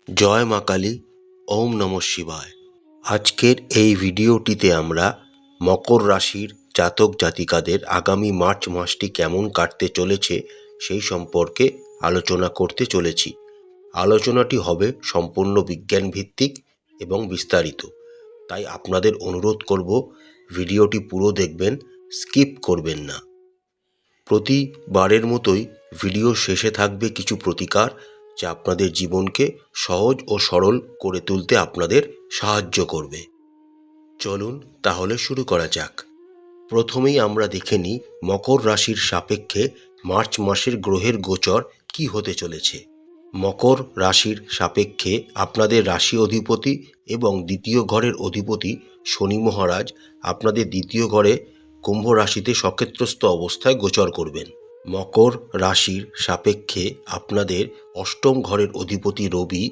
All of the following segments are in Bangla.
জয় মা কালী। ওম নমঃ শিবায়। আজকের এই ভিডিওটিতে আমরা মকর রাশির জাতক জাতিকাদের আগামী মার্চ মাসটি কেমন কাটতে চলেছে সেই সম্পর্কে আলোচনা করতে চলেছি। আলোচনাটি হবে সম্পূর্ণ বিজ্ঞান ভিত্তিক এবং বিস্তারিত, তাই আপনাদের অনুরোধ করব ভিডিওটি পুরো দেখবেন, স্কিপ করবেন না। প্রতিবারের মতোই ভিডিও শেষে থাকবে কিছু প্রতিকার, যা আপনাদের জীবনকে সহজ ও সরল করে তুলতে আপনাদের সাহায্য করবে। চলুন তাহলে শুরু করা যাক। প্রথমেই আমরা দেখে নিই মকর রাশির সাপেক্ষে মার্চ মাসের গ্রহের গোচর কি হতে চলেছে। মকর রাশির সাপেক্ষে আপনাদের রাশি অধিপতি এবং দ্বিতীয় ঘরের অধিপতি শনি মহারাজ আপনাদের দ্বিতীয় ঘরে কুম্ভ রাশিতে সক্ষেত্রস্থ অবস্থায় গোচর করবেন। মকর রাশির সাপেক্ষে আপনাদের অষ্টম ঘরের অধিপতি রবি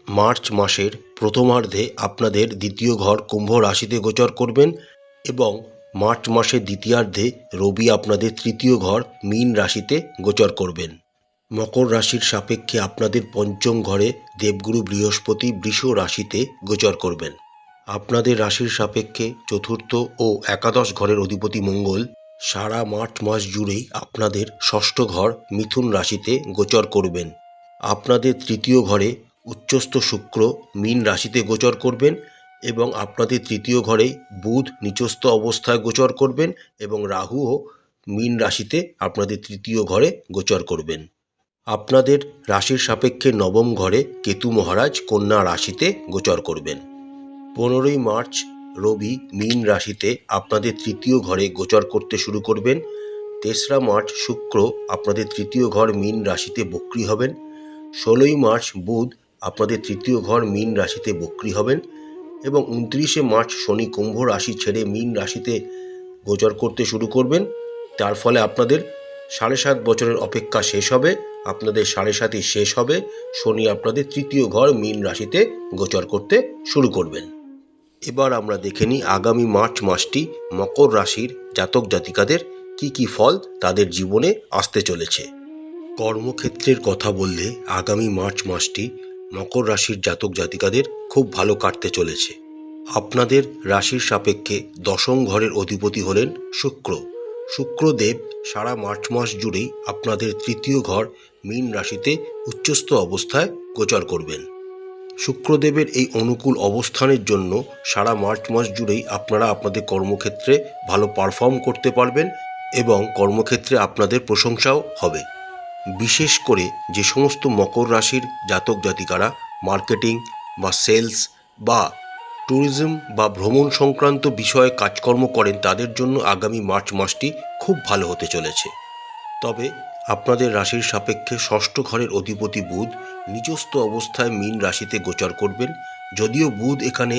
মার্চ মাসের প্রথমার্ধে আপনাদের দ্বিতীয় ঘর কুম্ভ রাশিতে গোচর করবেন এবং মার্চ মাসের দ্বিতীয়ার্ধে রবি আপনাদের তৃতীয় ঘর মীন রাশিতে গোচর করবেন। মকর রাশির সাপেক্ষে আপনাদের পঞ্চম ঘরে দেবগুরু বৃহস্পতি বৃষ রাশিতে গোচর করবেন। আপনাদের রাশির সাপেক্ষে চতুর্থ ও একাদশ ঘরের অধিপতি মঙ্গল সারা মার্চ মাস জুড়েই আপনাদের ষষ্ঠ ঘর মিথুন রাশিতে গোচর করবেন। আপনাদের তৃতীয় ঘরে উচ্চস্থ শুক্র মীন রাশিতে গোচর করবেন এবং আপনাদের তৃতীয় ঘরেই বুধ নিচস্থ অবস্থায় গোচর করবেন এবং রাহুও মীন রাশিতে আপনাদের তৃতীয় ঘরে গোচর করবেন। আপনাদের রাশির সাপেক্ষে নবম ঘরে কেতু মহারাজ কন্যা রাশিতে গোচর করবেন। 15ই মার্চ রবি মীন রাশিতে আপনাদের তৃতীয় ঘরে গোচর করতে শুরু করবেন। 3রা মার্চ শুক্র আপনাদের তৃতীয় ঘর মীন রাশিতে বক্রী হবেন। 16ই মার্চ বুধ আপনাদের তৃতীয় ঘর মীন রাশিতে বক্রী হবেন এবং 29শে মার্চ শনি কুম্ভ রাশি ছেড়ে মীন রাশিতে গোচর করতে শুরু করবেন। তার ফলে আপনাদের 7.5 বছরের অপেক্ষা শেষ হবে, আপনাদের 7.5ই শেষ হবে, শনি আপনাদের তৃতীয় ঘর মীন রাশিতে গোচর করতে শুরু করবেন। এবার আমরা দেখে নিই আগামী মার্চ মাসটি মকর রাশির জাতক জাতিকাদের কি ফল তাদের জীবনে আসতে চলেছে। কর্মক্ষেত্রের কথা বললে আগামী মার্চ মাসটি মকর রাশির জাতক জাতিকাদের খুব ভালো কাটতে চলেছে। আপনাদের রাশির সাপেক্ষে দশম ঘরের অধিপতি হলেন শুক্র। শুক্রদেব সারা মার্চ মাস জুড়েই আপনাদের তৃতীয় ঘর মীন রাশিতে উচ্চস্থ অবস্থায় গোচর করবেন। শুক্রদেবের এই অনুকূল অবস্থানের জন্য সারা মার্চ মাস জুড়েই আপনারা আপনাদের কর্মক্ষেত্রে ভালো পারফর্ম করতে পারবেন এবং কর্মক্ষেত্রে আপনাদের প্রশংসাও হবে। বিশেষ করে যে সমস্ত মকর রাশির জাতক জাতিকারা মার্কেটিং বা সেলস বা ট্যুরিজম বা ভ্রমণ সংক্রান্ত বিষয়ে কাজকর্ম করেন, তাদের জন্য আগামী মার্চ মাসটি খুব ভালো হতে চলেছে। তবে আপনাদের রাশির সাপেক্ষে ষষ্ঠ ঘরের অধিপতি বুধ নিচস্থ অবস্থায় মীন রাশিতে গোচর করবেন। যদিও বুধ এখানে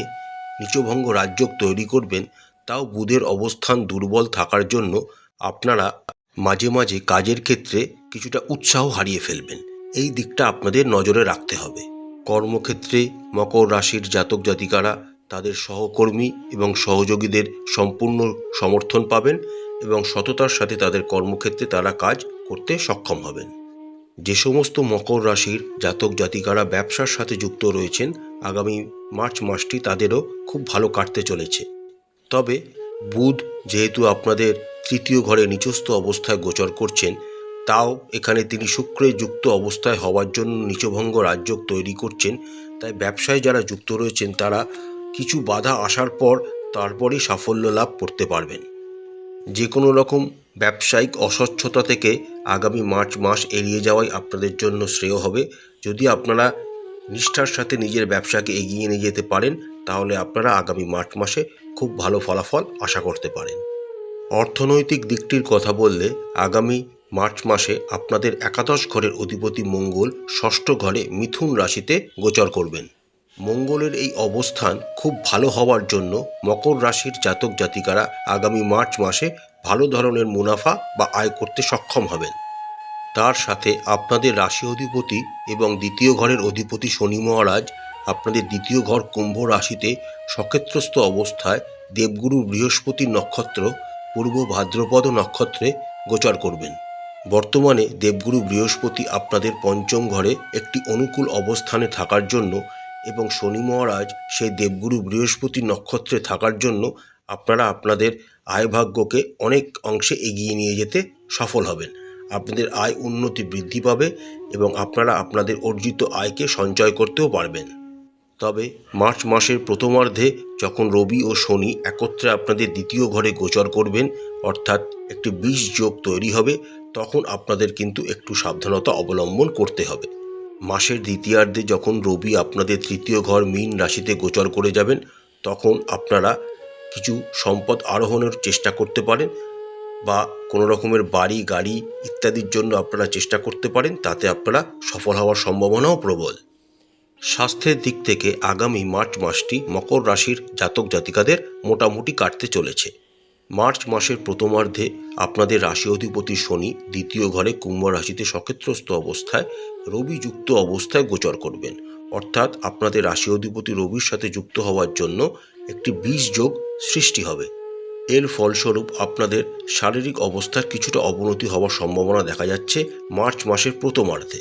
নিচভঙ্গ রাজযোগ তৈরি করবেন, তাও বুধের অবস্থান দুর্বল থাকার জন্য আপনারা মাঝে মাঝে কাজের ক্ষেত্রে কিছুটা উৎসাহ হারিয়ে ফেলবেন। এই দিকটা আপনাদের নজরে রাখতে হবে। কর্মক্ষেত্রে মকর রাশির জাতক জাতিকারা তাদের সহকর্মী এবং সহযোগীদের সম্পূর্ণ সমর্থন পাবেন এবং সততার সাথে তাদের কর্মক্ষেত্রে তারা কাজ করতে সক্ষম হবেন। যে সমস্ত মকর রাশির জাতক জাতিকারা ব্যবসার সাথে যুক্ত রয়েছেন, আগামী মার্চ মাসটি তাদেরও খুব ভালো কাটতে চলেছে। তবে বুধ যেহেতু আপনাদের তৃতীয় ঘরে নিচস্থ অবস্থায় গোচর করছেন, তাও এখানে তিনি শুক্রে যুক্ত অবস্থায় হওয়ার জন্য নিচভঙ্গ রাজযোগ তৈরি করছেন। তাই ব্যবসায় যারা যুক্ত রয়েছেন তারা কিছু বাধা আসার পর তারপরই সাফল্য লাভ করতে পারবেন। যে কোনো রকম ব্যবসায়িক অস্বচ্ছতা থেকে আগামী মার্চ মাস এড়িয়ে যাওয়াই আপনাদের জন্য শ্রেয় হবে। যদি আপনারা নিষ্ঠার সাথে নিজের ব্যবসাকে এগিয়ে নিয়ে যেতে পারেন, তাহলে আপনারা আগামী মার্চ মাসে খুব ভালো ফলাফল আশা করতে পারেন। অর্থনৈতিক দিকটির কথা বললে আগামী মার্চ মাসে আপনাদের একাদশ ঘরের অধিপতি মঙ্গল ষষ্ঠ ঘরে মিথুন রাশিতে গোচর করবেন। মঙ্গলের এই অবস্থান খুব ভালো হওয়ার জন্য মকর রাশির জাতক জাতিকারা আগামী মার্চ মাসে ভালো ধরনের মুনাফা বা আয় করতে সক্ষম হবেন। তার সাথে আপনাদের রাশি অধিপতি এবং দ্বিতীয় ঘরের অধিপতি শনি মহারাজ আপনাদের দ্বিতীয় ঘর কুম্ভ রাশিতে সক্ষেত্রস্থ অবস্থায় দেবগুরু বৃহস্পতির নক্ষত্র পূর্ব ভাদ্রপদ নক্ষত্রে গোচর করবেন। বর্তমানে দেবগুরু বৃহস্পতি আপনাদের পঞ্চম ঘরে একটি অনুকূল অবস্থানে থাকার জন্য এবং শনি মহারাজ সেই দেবগুরু বৃহস্পতি নক্ষত্রে থাকার জন্য আপনারা আপনাদের আয় ভাগ্যকে অনেক অংশে এগিয়ে নিয়ে যেতে সফল হবেন। আপনাদের আয় উন্নতি বৃদ্ধি পাবে এবং আপনারা আপনাদের অর্জিত আয়কে সঞ্চয় করতেও পারবেন। তবে মার্চ মাসের প্রথমার্ধে যখন রবি ও শনি একত্রে আপনাদের দ্বিতীয় ঘরে গোচর করবেন, অর্থাৎ একটি ২০ যোগ তৈরি হবে, তখন আপনাদের কিন্তু একটু সাবধানতা অবলম্বন করতে হবে। মাসের দ্বিতীয়ার্ধে যখন রবি আপনাদের তৃতীয় ঘর মীন রাশিতে গোচর করে যাবেন, তখন আপনারা কিছু সম্পদ আরোহণের চেষ্টা করতে পারেন বা কোনো রকমের বাড়ি গাড়ি ইত্যাদির জন্য আপনারা চেষ্টা করতে পারেন, তাতে আপনারা সফল হওয়ার সম্ভাবনাও প্রবল। স্বাস্থ্যের দিক থেকে আগামী মার্চ মাসটি মকর রাশির জাতক জাতিকাদের মোটামুটি কাটতে চলেছে। মার্চ মাসের প্রথমার্ধে আপনাদের রাশি অধিপতি শনি দ্বিতীয় ঘরে কুম্ভ রাশিতে সক্ষেত্রস্থ অবস্থায় রবি যুক্ত অবস্থায় গোচর করবেন, অর্থাৎ আপনাদের রাশি অধিপতি রবির সাথে যুক্ত হওয়ার জন্য একটি ২০ যোগ সৃষ্টি হবে। এর ফলস্বরূপ আপনাদের শারীরিক অবস্থার কিছুটা অবনতি হওয়ার সম্ভাবনা দেখা যাচ্ছে মার্চ মাসের প্রথমার্ধে।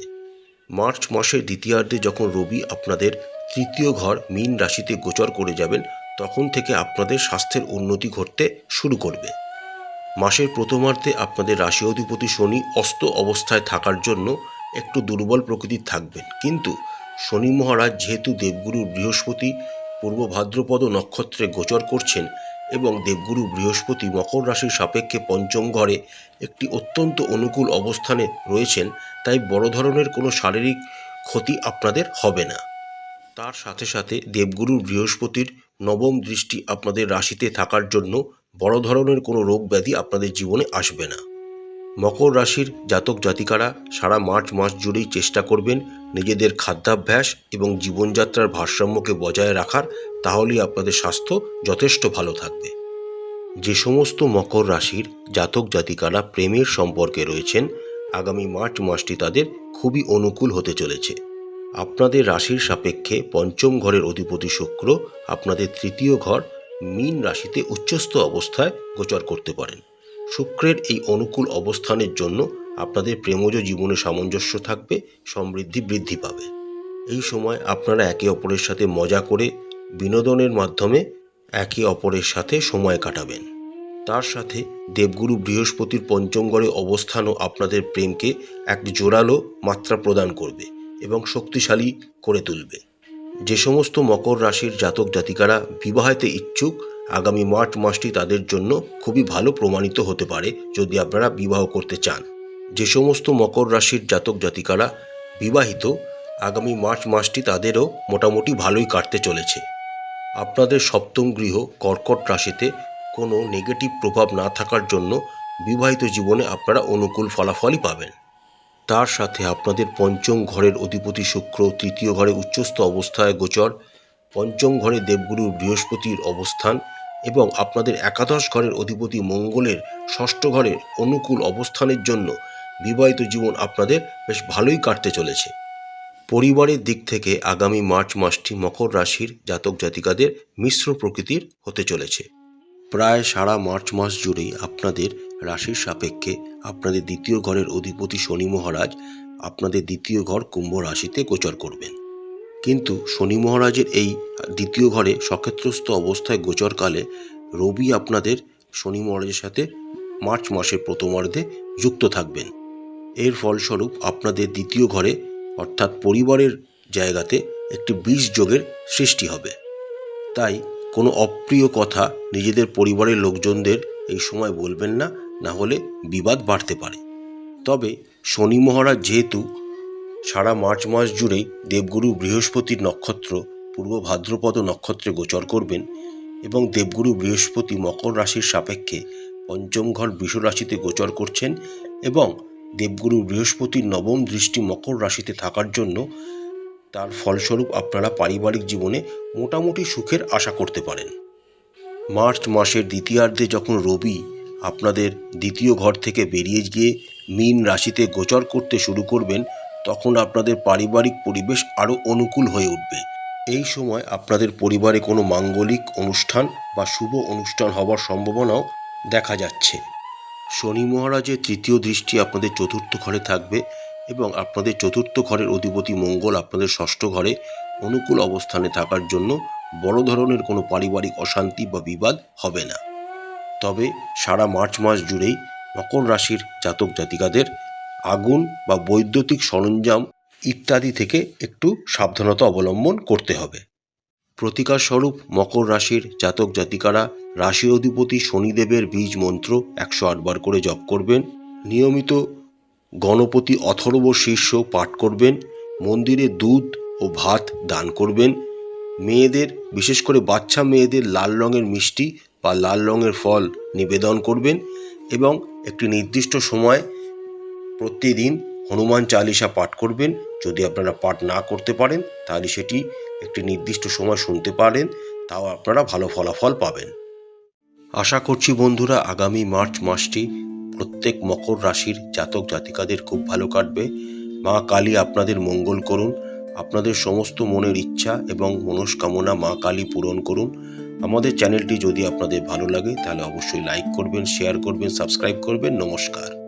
মার্চ মাসের দ্বিতীয়ার্ধে যখন রবি আপনাদের তৃতীয় ঘর মীন রাশিতে গোচর করে যাবেন, তখন থেকে আপনাদের স্বাস্থ্যের উন্নতি ঘটতে শুরু করবে। মাসের প্রথমার্ধে আপনাদের রাশি অধিপতি শনি অস্ত অবস্থায় থাকার জন্য একটু দুর্বল প্রকৃতির থাকবেন, কিন্তু শনি মহারাজ যেহেতু দেবগুরু বৃহস্পতি পূর্ব ভাদ্রপদ নক্ষত্রে গোচর করছেন এবং দেবগুরু বৃহস্পতি মকর রাশির সাপেক্ষে পঞ্চম ঘরে একটি অত্যন্ত অনুকূল অবস্থানে রয়েছেন, তাই বড় ধরনের কোনো শারীরিক ক্ষতি আপনাদের হবে না। তার সাথে সাথে দেবগুরু বৃহস্পতির নবম দৃষ্টি আপনাদের রাশিতে থাকার জন্য বড় ধরনের কোনো রোগ ব্যাধি আপনাদের জীবনে আসবে না। মকর রাশির জাতক জাতিকারা সারা মার্চ মাস জুড়েই চেষ্টা করবেন নিজেদের খাদ্যাভ্যাস এবং জীবনযাত্রার ভারসাম্যকে বজায় রাখার, তাহলেই আপনাদের স্বাস্থ্য যথেষ্ট ভালো থাকবে। যে সমস্ত মকর রাশির জাতক জাতিকারা প্রেমের সম্পর্কে রয়েছেন, আগামী মার্চ মাসটি তাদের খুবই অনুকূল হতে চলেছে। আপনাদের রাশির সাপেক্ষে পঞ্চম ঘরের অধিপতি শুক্র আপনাদের তৃতীয় ঘর মীন রাশিতে উচ্চস্থ অবস্থায় গোচর করতে পারেন। শুক্রের এই অনুকূল অবস্থানের জন্য আপনাদের প্রেমজ জীবনে সামঞ্জস্য থাকবে, সমৃদ্ধি বৃদ্ধি পাবে। এই সময় আপনারা একে অপরের সাথে মজা করে বিনোদনের মাধ্যমে একে অপরের সাথে সময় কাটাবেন। তার সাথে দেবগুরু বৃহস্পতির পঞ্চম ঘরে অবস্থানও আপনাদের প্রেমকে এক জোরালো মাত্রা প্রদান করবে এবং শক্তিশালী করে তুলবে। যে সমস্ত মকর রাশির জাতক জাতিকারা বিবাহেতে ইচ্ছুক, আগামী মার্চ মাসটি তাদের জন্য খুবই ভালো প্রমাণিত হতে পারে যদি আপনারা বিবাহ করতে চান। যে সমস্ত মকর রাশির জাতক জাতিকারা বিবাহিত, আগামী মার্চ মাসটি তাদেরও মোটামুটি ভালোই কাটতে চলেছে। আপনাদের সপ্তম গৃহ কর্কট রাশিতে কোনো নেগেটিভ প্রভাব না থাকার জন্য বিবাহিত জীবনে আপনারা অনুকূল ফলাফলই পাবেন। তার সাথে আপনাদের পঞ্চম ঘরের অধিপতি শুক্র তৃতীয় ঘরে উচ্চস্থ অবস্থায় গোচর, পঞ্চম ঘরে দেবগুরু বৃহস্পতির অবস্থান এবং আপনাদের একাদশ ঘরের অধিপতি মঙ্গলের ষষ্ঠ ঘরের অনুকূল অবস্থানের জন্য বিবাহিত জীবন আপনাদের বেশ ভালোই কাটতে চলেছে। পরিবারের দিক থেকে আগামী মার্চ মাসটি মকর রাশির জাতক জাতিকাদের মিশ্র প্রকৃতির হতে চলেছে। প্রায় সারা মার্চ মাস জুড়েই আপনাদের রাশির সাপেক্ষে আপনাদের দ্বিতীয় ঘরের অধিপতি শনি মহারাজ আপনাদের দ্বিতীয় ঘর কুম্ভ রাশিতে গোচর করবেন, কিন্তু শনি মহারাজের এই দ্বিতীয় ঘরে সক্ষেত্রস্থ অবস্থায় গোচরকালে রবি আপনাদের শনি মহারাজের সাথে মার্চ মাসের প্রথমার্ধে যুক্ত থাকবেন। এর ফলস্বরূপ আপনাদের দ্বিতীয় ঘরে অর্থাৎ পরিবারের জায়গাতে একটি ২০ যোগের সৃষ্টি হবে। তাই কোনো অপ্রিয় কথা নিজেদের পরিবারের লোকজনদের এই সময় বলবেন না, না হলে বিবাদ বাড়তে পারে। তবে শনি মহারাজ যেহেতু সারা মার্চ মাস জুড়েই দেবগুরু বৃহস্পতির নক্ষত্র পূর্ব ভাদ্রপদ নক্ষত্রে গোচর করবেন এবং দেবগুরু বৃহস্পতি মকর রাশির সাপেক্ষে পঞ্চম ঘর বৃষ রাশিতে গোচর করছেন এবং দেবগুরু বৃহস্পতির নবম দৃষ্টি মকর রাশিতে থাকার জন্য তার ফলস্বরূপ আপনারা পারিবারিক জীবনে মোটামুটি সুখের আশা করতে পারেন। মার্চ মাসের দ্বিতীয়ার্ধে যখন রবি আপনাদের দ্বিতীয় ঘর থেকে বেরিয়ে গিয়ে মীন রাশিতে গোচর করতে শুরু করবেন, তখন আপনাদের পারিবারিক পরিবেশ আরও অনুকূল হয়ে উঠবে। এই সময় আপনাদের পরিবারে কোনো মাঙ্গলিক অনুষ্ঠান বা শুভ অনুষ্ঠান হওয়ার সম্ভাবনাও দেখা যাচ্ছে। শনি মহারাজের তৃতীয় দৃষ্টি আপনাদের চতুর্থ ঘরে থাকবে এবং আপনাদের চতুর্থ ঘরের অধিপতি মঙ্গল আপনাদের ষষ্ঠ ঘরে অনুকূল অবস্থানে থাকার জন্য বড় ধরনের কোনো পারিবারিক অশান্তি বা বিবাদ হবে না। তবে সারা মার্চ মাস জুড়েই মকর রাশির জাতক জাতিকাদের আগুন বা বৈদ্যুতিক সরঞ্জাম ইত্যাদি থেকে একটু সাবধানতা অবলম্বন করতে হবে। প্রতিকার স্বরূপ মকর রাশির জাতক জাতিকারা রাশি অধিপতি শনিদেবের বীজ মন্ত্র 108 বার করে জপ করবেন, নিয়মিত গণপতি অথর্ব শীর্ষ পাঠ করবেন, মন্দিরে দুধ ও ভাত দান করবেন, মেয়েদের বিশেষ করে বাচ্চা মেয়েদের লাল রঙের মিষ্টি বা লাল রঙের ফল নিবেদন করবেন এবং একটি নির্দিষ্ট সময় প্রতিদিন হনুমান চালিসা পাঠ করবেন। যদি আপনারা পাঠ না করতে পারেন তাহলে সেটি একটি নির্দিষ্ট সময় শুনতে পারেন, তাও আপনারা ভালো ফলাফল পাবেন। আশা করছি বন্ধুরা আগামী মার্চ মাসটি প্রত্যেক মকর রাশির জাতক জাতিকাদের খুব ভালো কাটবে। মা কালী আপনাদের মঙ্গল করুন, আপনাদের সমস্ত মনের ইচ্ছা এবং মনস্কামনা মা কালী পূরণ করুন। আমাদের চ্যানেলটি যদি আপনাদের ভালো লাগে তাহলে অবশ্যই লাইক করবেন, শেয়ার করবেন, সাবস্ক্রাইব করবেন। নমস্কার।